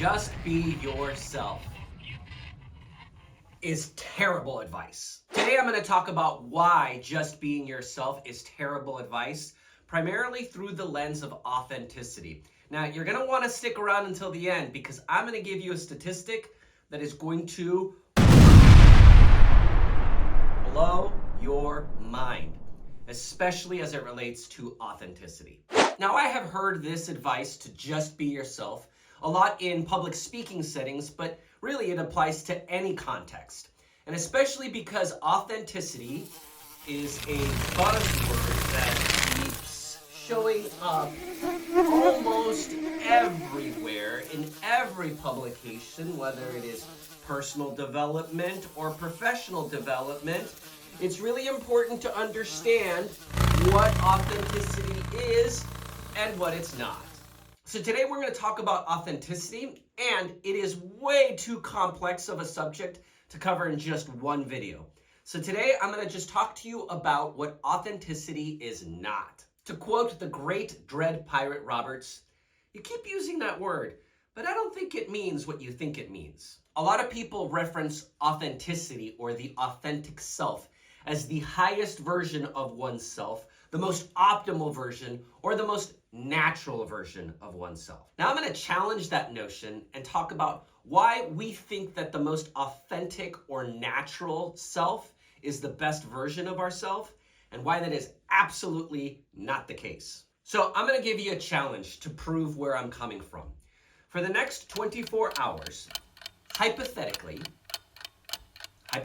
Just be yourself is terrible advice. Today I'm going to talk about why just being yourself is terrible advice, primarily through the lens of authenticity. Now, you're going to want to stick around until the end because I'm going to give you a statistic that is going to blow your mind, especially as it relates to authenticity. Now, I have heard this advice to just be yourself a lot in public speaking settings, but really it applies to any context. And especially because authenticity is a buzzword that keeps showing up almost everywhere in every publication, whether it is personal development or professional development. It's really important to understand what authenticity is and what it's not. So today we're going to talk about authenticity, and it is way too complex of a subject to cover in just one video. So today I'm going to just talk to you about what authenticity is not. To quote the great Dread Pirate Roberts, "You keep using that word, but I don't think it means what you think it means." A lot of people reference authenticity or the authentic self as the highest version of oneself, the most optimal version, or the most natural version of oneself. Now I'm going to challenge that notion and talk about why we think that the most authentic or natural self is the best version of ourselves, and why that is absolutely not the case. So I'm going to give you a challenge to prove where I'm coming from. For the next 24 hours, hypothetically, I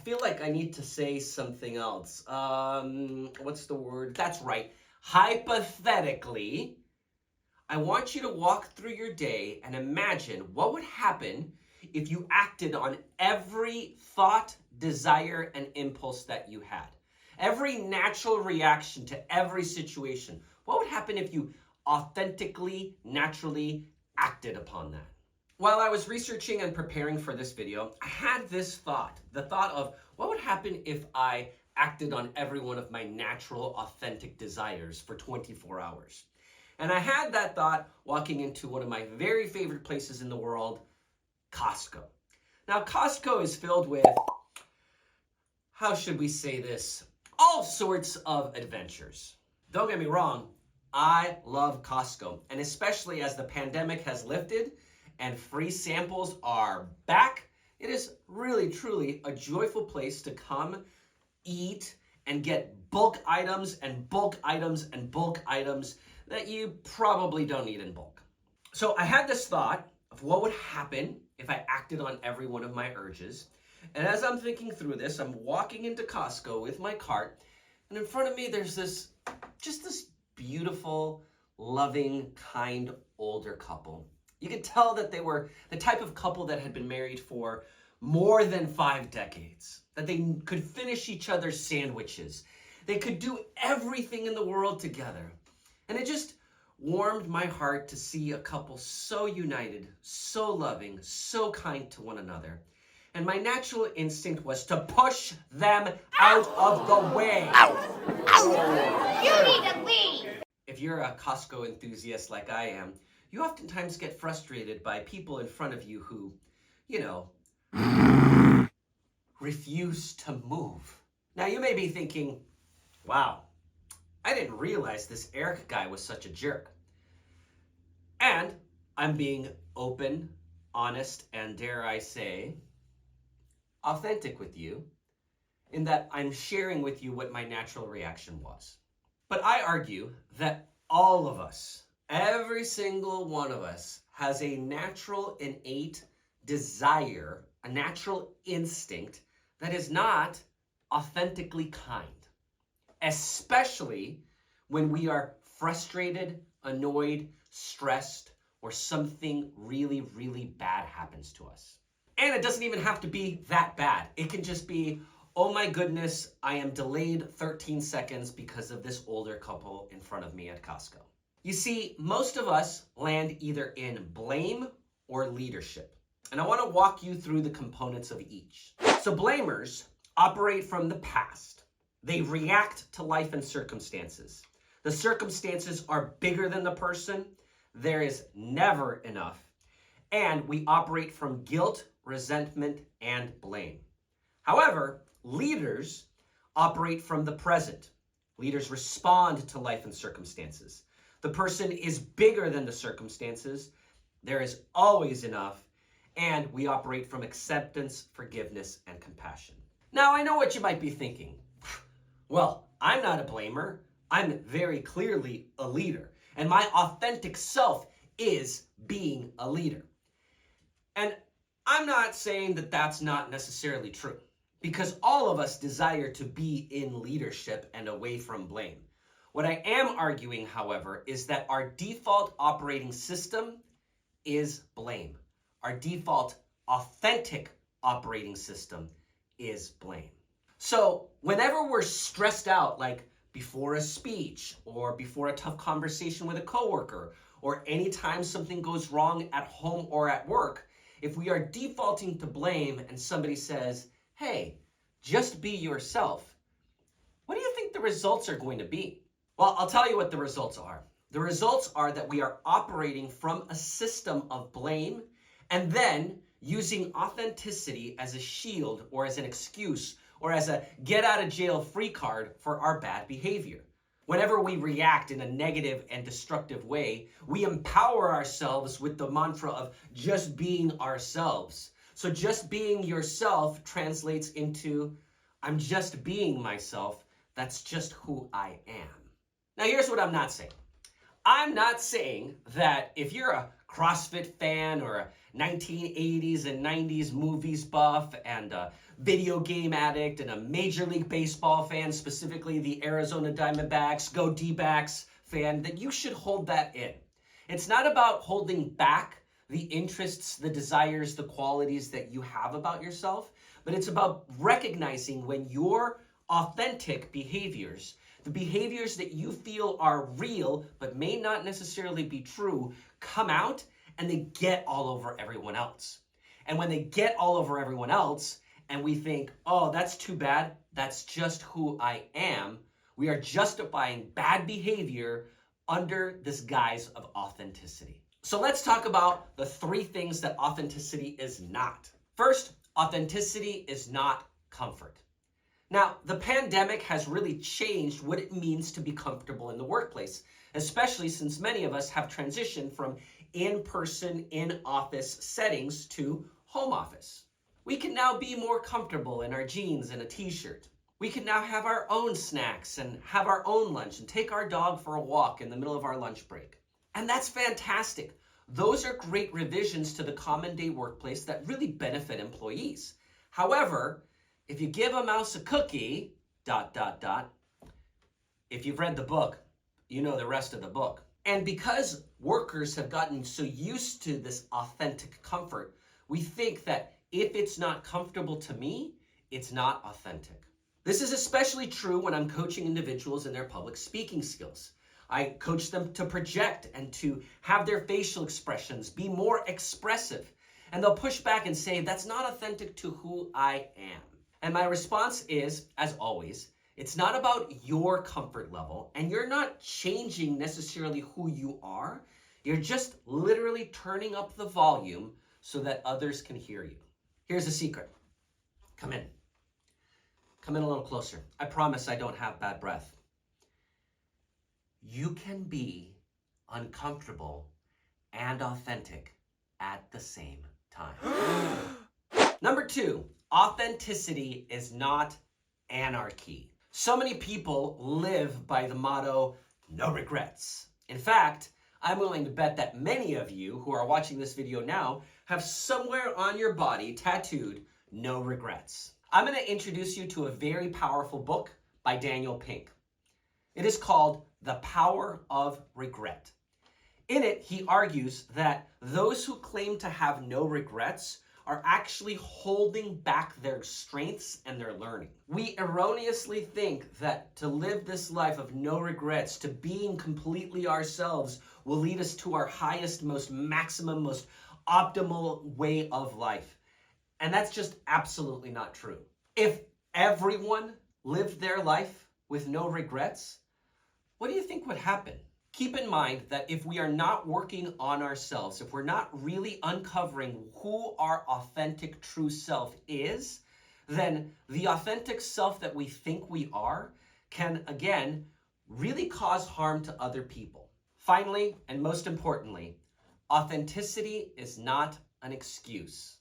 feel like I need to say something else. What's the word? That's right. Hypothetically, I want you to walk through your day and imagine what would happen if you acted on every thought, desire, and impulse that you had. Every natural reaction to every situation. What would happen if you authentically, naturally acted upon that? While I was researching and preparing for this video, I had this thought, the thought of what would happen if I acted on every one of my natural, authentic desires for 24 hours. And I had that thought walking into one of my very favorite places in the world, Costco. Now, Costco is filled with, how should we say this, all sorts of adventures. Don't get me wrong, I love Costco, and especially as the pandemic has lifted and free samples are back, it is really, truly a joyful place to come, eat, and get bulk items and bulk items and bulk items that you probably don't need in bulk. So I had this thought of what would happen if I acted on every one of my urges. And as I'm thinking through this, I'm walking into Costco with my cart, and in front of me there's this beautiful, loving, kind, older couple. You could tell that they were the type of couple that had been married for more than 5 decades, that they could finish each other's sandwiches. They could do everything in the world together. And it just warmed my heart to see a couple so united, so loving, so kind to one another. And my natural instinct was to push them out of the way. Ow! You need to leave! If you're a Costco enthusiast like I am, you oftentimes get frustrated by people in front of you who, refuse to move. Now you may be thinking, wow, I didn't realize this Eric guy was such a jerk. And I'm being open, honest, and dare I say, authentic with you, in that I'm sharing with you what my natural reaction was. But I argue that all of us, every single one of us, has a natural innate desire, a natural instinct that is not authentically kind, especially when we are frustrated, annoyed, stressed, or something really, really bad happens to us. And it doesn't even have to be that bad. It can just be, oh my goodness, I am delayed 13 seconds because of this older couple in front of me at Costco. You see, most of us land either in blame or leadership. And I want to walk you through the components of each. So blamers operate from the past. They react to life and circumstances. The circumstances are bigger than the person. There is never enough. And we operate from guilt, resentment, and blame. However, leaders operate from the present. Leaders respond to life and circumstances. The person is bigger than the circumstances. There is always enough. And we operate from acceptance, forgiveness, and compassion. Now, I know what you might be thinking. Well, I'm not a blamer. I'm very clearly a leader. And my authentic self is being a leader. And I'm not saying that that's not necessarily true, because all of us desire to be in leadership and away from blame. What I am arguing, however, is that our default operating system is blame. Our default authentic operating system is blame. So whenever we're stressed out, like before a speech or before a tough conversation with a coworker, or anytime something goes wrong at home or at work, if we are defaulting to blame and somebody says, hey, just be yourself, what do you think the results are going to be? Well, I'll tell you what the results are. The results are that we are operating from a system of blame and then using authenticity as a shield or as an excuse or as a get out of jail free card for our bad behavior. Whenever we react in a negative and destructive way, we empower ourselves with the mantra of just being ourselves. So just being yourself translates into, I'm just being myself. That's just who I am. Now, here's what I'm not saying. I'm not saying that if you're a CrossFit fan or a 1980s and 90s movies buff and a video game addict and a Major League Baseball fan, specifically the Arizona Diamondbacks, go D-backs fan, that you should hold that in. It's not about holding back the interests, the desires, the qualities that you have about yourself, but it's about recognizing when your authentic behaviors, the behaviors that you feel are real but may not necessarily be true, come out and they get all over everyone else. And when they get all over everyone else and we think, oh, that's too bad, that's just who I am, we are justifying bad behavior under this guise of authenticity. So let's talk about the 3 things that authenticity is not. First, authenticity is not comfort. Now, the pandemic has really changed what it means to be comfortable in the workplace, especially since many of us have transitioned from in-person, in-office settings to home office. We can now be more comfortable in our jeans and a t-shirt. We can now have our own snacks and have our own lunch and take our dog for a walk in the middle of our lunch break. And that's fantastic. Those are great revisions to the common day workplace that really benefit employees. However, if you give a mouse a cookie, ... If you've read the book, you know the rest of the book. And because workers have gotten so used to this authentic comfort, we think that if it's not comfortable to me, it's not authentic. This is especially true when I'm coaching individuals in their public speaking skills. I coach them to project and to have their facial expressions be more expressive. And they'll push back and say, that's not authentic to who I am. And my response is, as always, it's not about your comfort level, and you're not changing necessarily who you are. You're just literally turning up the volume so that others can hear you. Here's a secret. Come in. Come in a little closer. I promise I don't have bad breath. You can be uncomfortable and authentic at the same time. Number 2, authenticity is not anarchy. So many people live by the motto, no regrets. In fact, I'm willing to bet that many of you who are watching this video now have somewhere on your body tattooed, no regrets. I'm going to introduce you to a very powerful book by Daniel Pink. It is called The Power of Regret. In it, he argues that those who claim to have no regrets are actually holding back their strengths and their learning. We erroneously think that to live this life of no regrets, to being completely ourselves, will lead us to our highest, most maximum, most optimal way of life. And that's just absolutely not true. If everyone lived their life with no regrets, what do you think would happen? Keep in mind that if we are not working on ourselves, if we're not really uncovering who our authentic true self is, then the authentic self that we think we are can, again, really cause harm to other people. Finally, and most importantly, authenticity is not an excuse.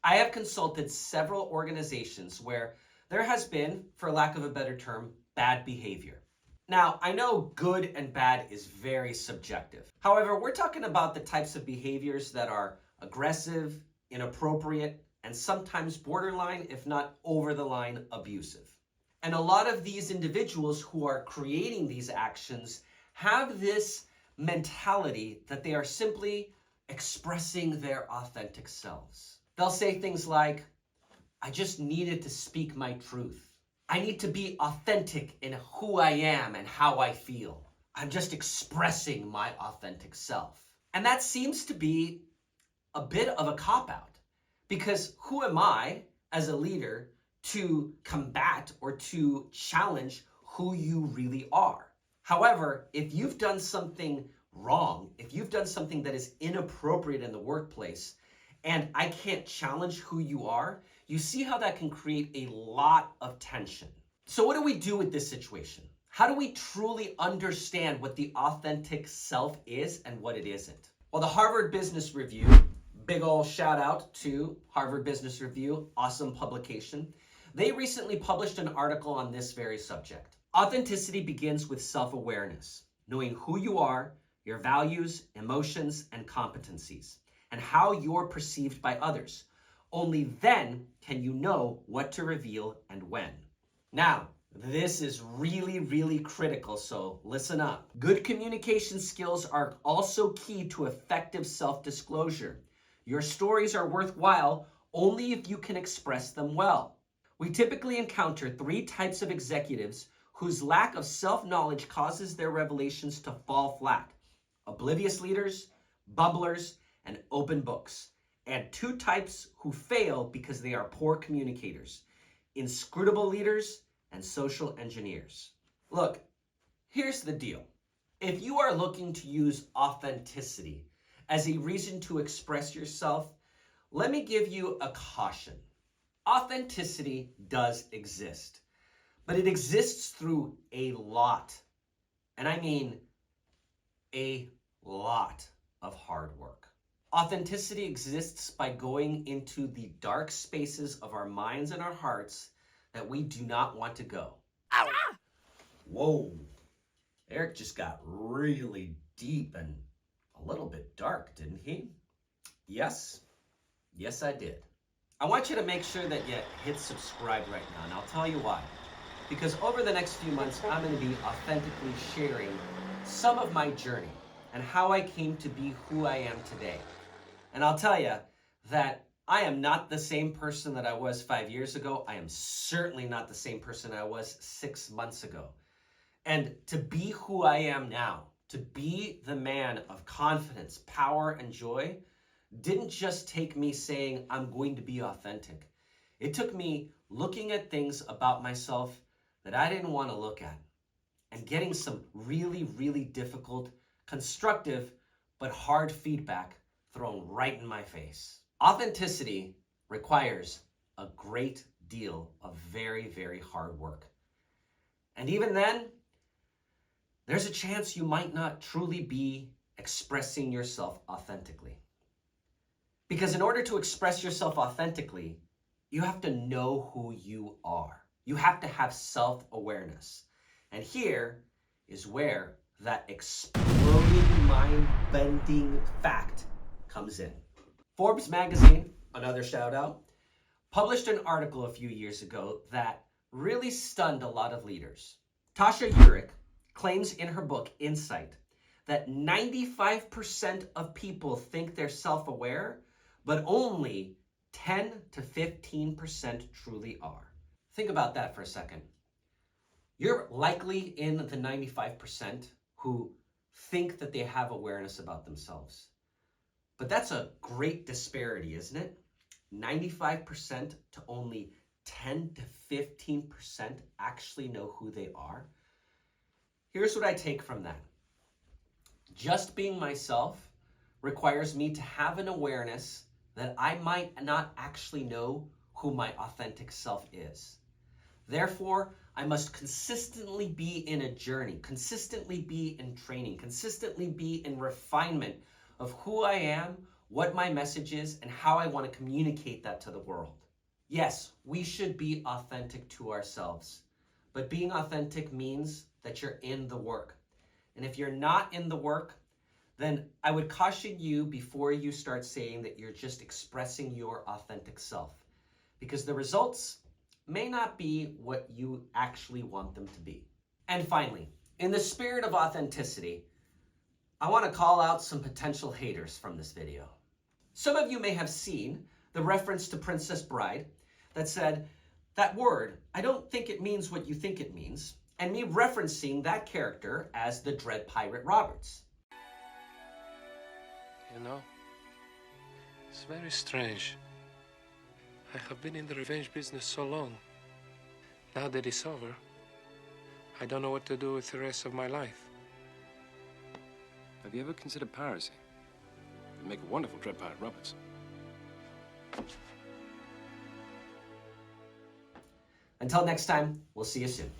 I have consulted several organizations where there has been, for lack of a better term, bad behavior. Now, I know good and bad is very subjective. However, we're talking about the types of behaviors that are aggressive, inappropriate, and sometimes borderline, if not over the line, abusive. And a lot of these individuals who are creating these actions have this mentality that they are simply expressing their authentic selves. They'll say things like, I just needed to speak my truth. I need to be authentic in who I am and how I feel. I'm just expressing my authentic self. And that seems to be a bit of a cop-out, because who am I as a leader to combat or to challenge who you really are? However, if you've done something wrong, if you've done something that is inappropriate in the workplace, and I can't challenge who you are, you see how that can create a lot of tension. So what do we do with this situation? How do we truly understand what the authentic self is and what it isn't? Well, the Harvard Business Review, big ol' shout out to Harvard Business Review, awesome publication. They recently published an article on this very subject. Authenticity begins with self-awareness, knowing who you are, your values, emotions, and competencies, and how you're perceived by others. Only then can you know what to reveal and when. Now, this is really, really critical, so listen up. Good communication skills are also key to effective self-disclosure. Your stories are worthwhile only if you can express them well. We typically encounter 3 types of executives whose lack of self-knowledge causes their revelations to fall flat: oblivious leaders, bubblers, and open books. And 2 types who fail because they are poor communicators: inscrutable leaders and social engineers. Look, here's the deal. If you are looking to use authenticity as a reason to express yourself, let me give you a caution. Authenticity does exist, but it exists through a lot, and I mean a lot, of hard work. Authenticity exists by going into the dark spaces of our minds and our hearts that we do not want to go. Ow. Whoa, Eric just got really deep and a little bit dark, didn't he? Yes, I did. I want you to make sure that you hit subscribe right now, and I'll tell you why. Because over the next few months, I'm going to be authentically sharing some of my journey and how I came to be who I am today. And I'll tell you that I am not the same person that I was 5 years ago. I am certainly not the same person I was 6 months ago. And to be who I am now, to be the man of confidence, power, and joy, didn't just take me saying I'm going to be authentic. It took me looking at things about myself that I didn't want to look at and getting some really, really difficult, constructive, but hard feedback thrown right in my face. Authenticity requires a great deal of very, very hard work. And even then, there's a chance you might not truly be expressing yourself authentically. Because in order to express yourself authentically, you have to know who you are. You have to have self-awareness. And here is where that exploding, mind-bending fact comes in. Forbes magazine, another shout out, published an article a few years ago that really stunned a lot of leaders. Tasha Eurich claims in her book, Insight, that 95% of people think they're self-aware, but only 10 to 15% truly are. Think about that for a second. You're likely in the 95% who think that they have awareness about themselves. But that's a great disparity, isn't it? 95% to only 10 to 15% actually know who they are. Here's what I take from that. Just being myself requires me to have an awareness that I might not actually know who my authentic self is. Therefore, I must consistently be in a journey, consistently be in training, consistently be in refinement of who I am, what my message is, and how I want to communicate that to the world. Yes, we should be authentic to ourselves, but being authentic means that you're in the work. And if you're not in the work, then I would caution you before you start saying that you're just expressing your authentic self, because the results may not be what you actually want them to be. And finally, in the spirit of authenticity, I want to call out some potential haters from this video. Some of you may have seen the reference to Princess Bride that said, "That word, I don't think it means what you think it means," and me referencing that character as the Dread Pirate Roberts. You know, it's very strange. I have been in the revenge business so long. Now that it's over, I don't know what to do with the rest of my life. Have you ever considered piracy? It'd make a wonderful Dread Pirate Roberts. Until next time, we'll see you soon.